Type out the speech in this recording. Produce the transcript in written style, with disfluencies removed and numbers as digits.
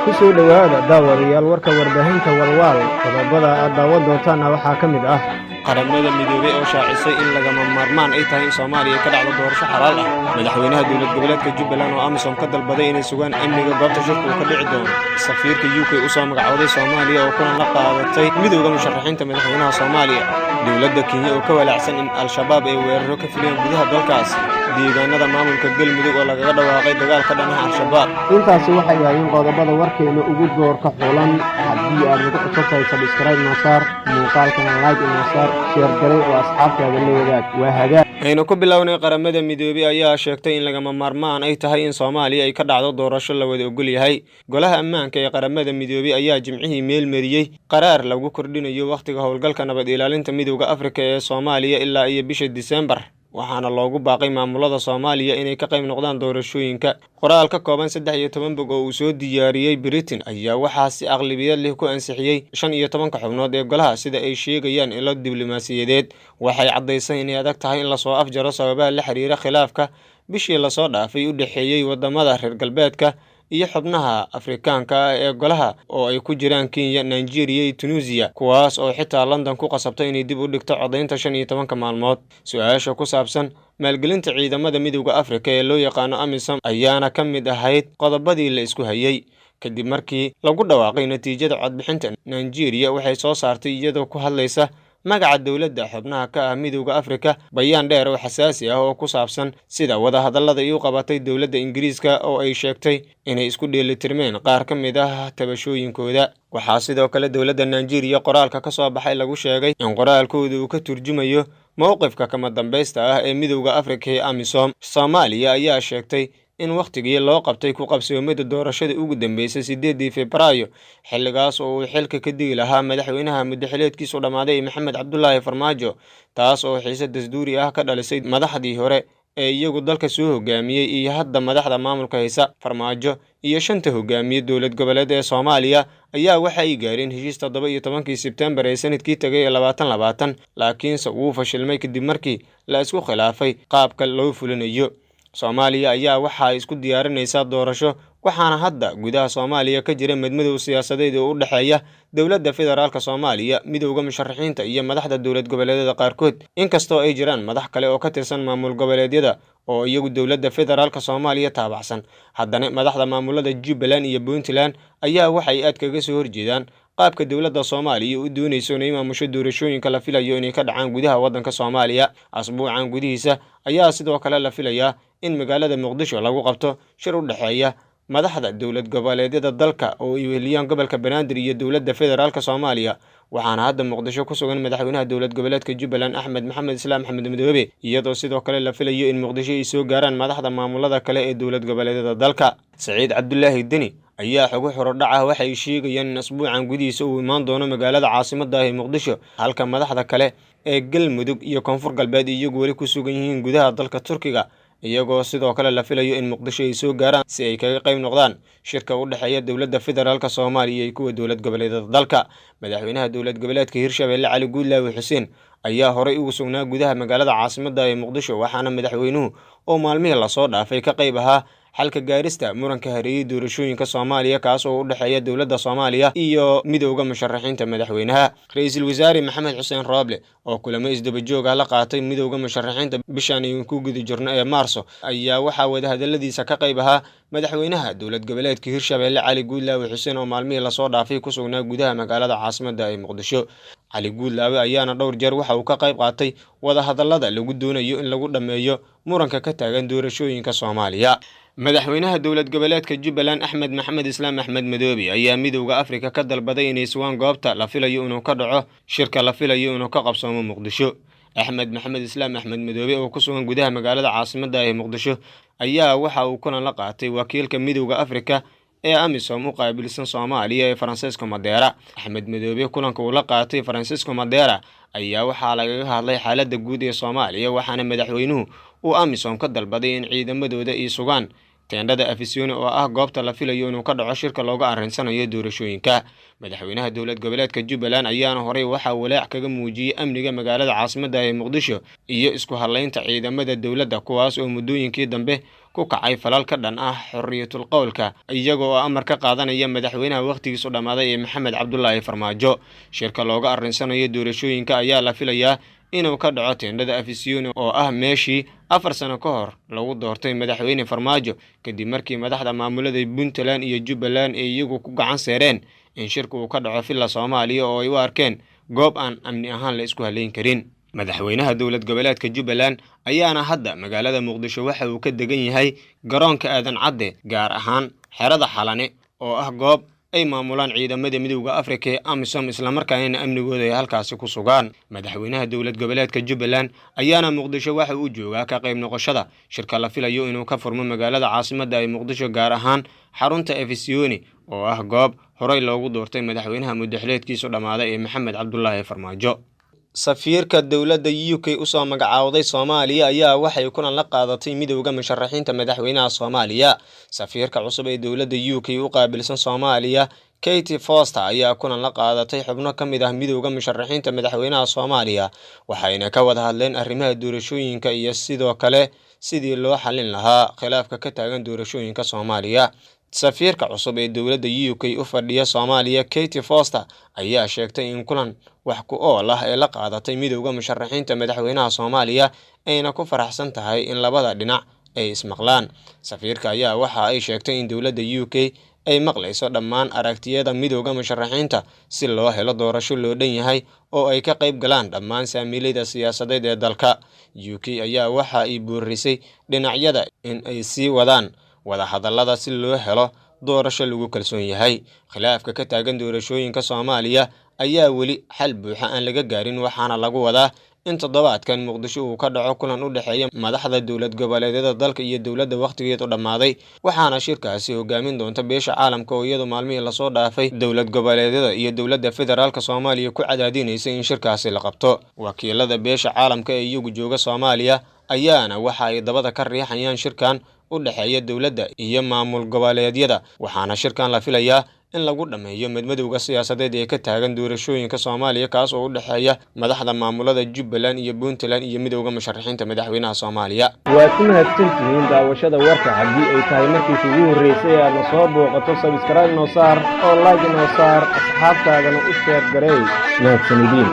Kusoo dhawaada daawadayaal warka warbaahinta walwal qodobada aad daawan doontaana waxaa ka mid ah qaramada midoobay oo shaacisay in lagama maarmaan ay tahay in Soomaaliya ka dhacdo doorasho xalaal ah madaxweynaha dowlad goboleedka Jubbaland oo AMISOM ka dalbaday inay sugaan amniga goobta shirku ka dhici doono safiirka UK u soo magacawday Soomaaliya oo kulan la qaadatay midowga musharaxiinta madaxweynaha Soomaaliya dowladda Kenya oo ka walaacsan in Al-Shabaab ay weeraro ka filayaan gudaha dalkaas deegaanada maamulka galmudug oo lagaga dhawaaqay dagaal ka dhan ah Al-Shabaab intaasi waxay ahaayeen qodobada warkeena ugu doorka xulan haddii aad ugu cusubtahay subscribe noosaar muuqaalkana like noosaar share garay oo asxaabtaada la wadaag waa hagaag aynu ku bilownay qaramada midoobay ayaa sheegtay in lagama maarmaan ay tahay in Soomaaliya ay ka dhacdo doorasho la wada ogol yahay golaha ammaanka ee qaramada midoobay ayaa jimcihii meel mariyay qaraar lagu kordhinayo waqtiga howlgalka nabad ilaalinta midowga Afrika ee Soomaaliya ilaa iyo bisha December waxaana loogu baaqay maamulada Soomaaliya inay ka qayb noqdaan doorashooyinka qoraal ka kooban 13 bog oo uu soo diyaariyay Britain ayaa waxaa si aqlabiyad leh ku ansixiyay 15 xubnood ee golaha sida ay sheegayaan ilo diblomaasiyadeed waxay cadeysay in ay adag tahay in la soo afjaro sababaha la xiriira khilaafka bishii la soo dhaafay u dhaxeeyay wadamada reer galbeedka iyo xubnaha Afrikaanka ee golaha oo ay ku jiraan Kenya, Nigeria iyo Tunisia kuwaas oo xitaa London ku qasabtay inay dib u dhigto codeynta 15 maalmood su'aasha ku saabsan maalgelinta ciidamada midowga Afrika ee loo yaqaan AMISOM ayaana ka mid ahayd qodobadii la isku hayay kadib markii lagu dhawaaqay natiijada codbixinta Nigeria waxay soo saartay iyadoo ku hadlaysa magaca dawladda xubnaha ka ah midowga Afrika bayaan dheer oo xasaasi ah oo ku saabsan sida wada hadallada ay u qabatay dawladda Ingiriiska oo ay sheegtay inay isku dheelitirmeen qaar ka mid ah tabashooyinkooda waxaa sidoo kale dawladda Nigeria qoraalka ka soo baxay lagu sheegay in qoraalkoodu uu ka turjumayo mowqifka kama dambaysta ah ee midowga Afrika ee AMISOM Soomaaliya ayaa sheegtay in waqtigii loo qabtay ku qabsoomida doorashada ugu dambeysay 8 Febraayo xilligaas oo uu xilka ka digi lahaa madaxweynaha muddaxileedkiisu dhamaaday Maxamed Cabdullaahi Farmaajo taas oo xiisad dastuuri ah ka dhalisay madaxdii hore ee iyagu dalka soo hogaamiyay iyo hadda madaxda maamulka haysa Farmaajo iyo shanta hogaamiye dowlad goboleed ee Soomaaliya ayaa waxa ay gaareen heshiis 17 Sebtembar ee sanadkii tagay 2020 laakiinse uu fashilmay kadib markii la isku khilaafay qaabka loo fulinayo Soomaaliya ayaa waxa isku diyaarinaysa doorasho waxaana hadda gudaha Soomaaliya ka jira madmadow siyaasadeed oo u dhaxeeya dawladda federaalka Soomaaliya midowga musharaxiinta iyo madaxda dawlad goboleedyada qaarkood inkastoo ay jiraan madax kale oo ka tirsan maamul goboleedyada oo iyagu dawladda federaalka Soomaaliya taabacsan haddana madaxda maamulada Jubbaland iyo Puntland ayaa waxay aad kaga soo horjeedaan qaabka dawladda Soomaaliya u doonayso inay maamusho doorashooyinka la filayo inay ka dhacaan gudaha wadanka Soomaaliya asbuucan gudihiisa ayaa sidoo kale la filayaa in magaalada Muqdisho lagu qabto shir u dhaxeeya madaxda dawlad goboleedyada dalka oo ay weeliyaan gobolka Banaadir iyo dawladda federaalka Soomaaliya waxaana hadda Muqdisho ku sugan madaxweynaha dawlad goboleedka Jubbaland Axmed Maxamed Islaam Axmed Madoobe iyadoo sidoo kale la filayo in Muqdisho ay soo gaaraan madaxda maamulada kale ee dawlad goboleedyada dalka Saciid Cabdullaahi Deni ayaa xogo xorodhaca waxay sheegayaan in asbuucan gudihiisa uu imaan doono magaalada caasimadda ee Muqdisho halka madaxda kale ee Galmudug iyo Koonfur Galbeed iyagu wali ku sugan yihiin gudaha dalka Turkiga iyagoo sidoo kale la filayo in Muqdisho ay soo gaaraan si ay kaga qayb noqdaan shirka u dhaxeeya dawladda federaalka Soomaaliya iyo kuwa dawlad goboleedyada dalka madaxweynaha dawlad goboleedka Hirshabelle Cali Guudlaawe Xuseen ayaa horay ugu sugnaa gudaha magaalada caasimadda ee Muqdisho waxaana madaxweynuhu oo maalmihii la soo dhaafay ka qayb ahaa xalka gaarista muranka hareeyay doorashooyinka Soomaaliya kaas oo u dhaxeeya dawladda Soomaaliya iyo midowga musharaxiinta madaxweynaha ra'iisul wasaare Maxamed Xuseen Rooble oo kulamo isdaba joog ah la qaatay midowga musharaxiinta bishan ay ku guda jirno ee Maarso ayaa waxa wada hadaladiisa ka qayb ahaa madaxweynaha dawlad goboleedka Hirshabelle Cali Guudlaawe Xuseen oo maalmihii la soo dhaafay ku sugnaa gudaha magaalada caasimadda ee Muqdisho Cali Guudlaawe ayaana dhowr jeer waxa uu ka qayb qaatay wada hadallada lagu doonayo in lagu dhameeyo muranka ka taagan doorashooyinka Soomaaliya madaxweynaha dawlad goboleedka Jubbaland Axmed Maxamed Islaam Axmed Madoobe ayaa midowga Afrika ka dalbaday inay sugaan goobta la filayo inuu ka dhaco shirka la filayo inuu ka qabsoomo Muqdisho Axmed Maxamed Islaam Axmed Madoobe oo ku sugan gudaha magaalada caasimadda ee Muqdisho ayaa waxa uu kulan la qaatay wakiilka midowga Afrika ee AMISOM u qaabilsan Soomaaliya ee Francisco Madera Axmed Madoobe kulanka uu la qaatay Francisco Madera ayaa waxa laga hadlay xaaladda guud ee Soomaaliya waxaana madaxweynuhu uu AMISOM ka dalbaday in ciidamadooda ay sugaan teendhada Afisyooni oo ah goobta la filayo inuu ka dhaco shirka looga arrinsanayo doorashooyinka. Madaxweynaha dowlad goboleedka Jubbaland ayaana horey waxaa walaac kaga muujiyay amniga magaalada caasimadda ee Muqdisho iyo isku halaynta ciidamada dowladda kuwaas oo muddooyinkii dambe ku kacay falal ka dhan ah xorriyatul qowlka iyaga oo amar ka qaadanaya madaxweynaha waqtigiisu dhammaaday ee Maxamed Cabdullaahi Farmaajo. Shirka looga arrinsanayo doorashooyinka ayaa la filayaa inuu ka dhaco teendhada Afisyooni oo ah meeshii 4 sano ka hor lagu doortay madaxweyne Farmaajo kadib markii madaxda maamulada Puntland iyo Jubbaland ay iyagu ku gacan saareen in shirku uu ka dhaco Villa Soomaaliya oo ay u arkeen goob aan amni ahaan la isku haleyn karin. Madaxweynaha dowlad goboleedka Jubbaland ayaana hadda magaalada Muqdisho waxa uu ka degan yahay garoonka Aadan Cadde gaar ahaan xerada Xalane oo ah goob ay maamulaan ciidamada midowga Afrika ee AMISOM isla markaana amnigooda ay halkaasi ku sugaan. Madaxweynaha dowlad goboleedka Jubbaland ayaana Muqdisho waxa uu joogaa ka qayb noqoshada shirka la filayo inuu ka furmo magaalada caasimadda ee Muqdisho gaar ahaan xarunta Afisyooni oo ah goob horey loogu doortay madaxweynaha muddaxileedkiisu dhammaaday ee Maxamed Cabdullaahi Farmaajo. safiirka dowladda UK u soo magacaawday Soomaaliya ayaa waxay kulan la qaadatay midowga musharaxiinta madaxweynaha Soomaaliya. Safiirka cusub ee dowladda UK u qaabilsan Soomaaliya Katie Foster ayaa kulan la qaadatay xubno ka mid ah midowga musharaxiinta madaxweynaha Soomaaliya waxayna ka wada hadleen arrimaha doorashooyinka iyo sidoo kale sidii loo xalin lahaa khilaafka ka taagan doorashooyinka Soomaaliya. safiirka cusub ee dowladda UK u fadhiya Soomaaliya Katie Foster ayaa sheegtay in kulan wax ku ool ah ee la qaadatay midowga musharaxiinta madaxweynaha Soomaaliya ayna ku faraxsan tahay in labada dhinac ay ismaqlaan. Safiirka ayaa waxa ay sheegtay in dowladda UK ay maqlayso dhammaan aragtiyada midowga musharaxiinta si loo helo doorasho loo dhan yahay oo ay ka qayb galaan dhammaan saamiilayda siyaasadeed ee dalka. UK ayaa waxa ay boorisay dhinacyada in ay sii wadaan wada hadallada si loo helo doorasho lagu kalsoon yahay. Khilaafka ka taagan doorashooyinka Soomaaliya ayaa weli xal buuxa aan laga gaarin waxaana lagu wadaa in toddobaadkan Muqdisho uu ka dhaco kulan u dhexeeya madaxda dowlad goboleedyada dalka iyo dowladda waqtigeedu dhammaaday waxaana shirkaasi hogaamin doonta beesha caalamka oo iyadu maalmihii la soo dhaafay dowlad goboleedyada iyo dowladda federaalka Soomaaliya ku cadaadinaysa in shirkaasi la qabto. Wakiilada beesha caalamka ee iyagu jooga Soomaaliya ayaana waxa ay dabada ka riixayaan shirkan u dhexeeya dowladda iyo maamul goboleedyada waxaana shirkan la filayaa in lagu dhameeyo madmadowga siyaasadeed ee ka taagan doorashooyinka Soomaaliya kaas oo u dhexeeya madaxda maamulada Jubbaland iyo Puntland iyo midowga musharaxiinta madaxweynaha Soomaaliya. waa ku mahadsantihiin daawashada warka haddii ay tahay markii ugu horeysay aad soo booqato subscribe noo saar oo like noo saar asxaabtaadana u share gareey. mahadsanidin.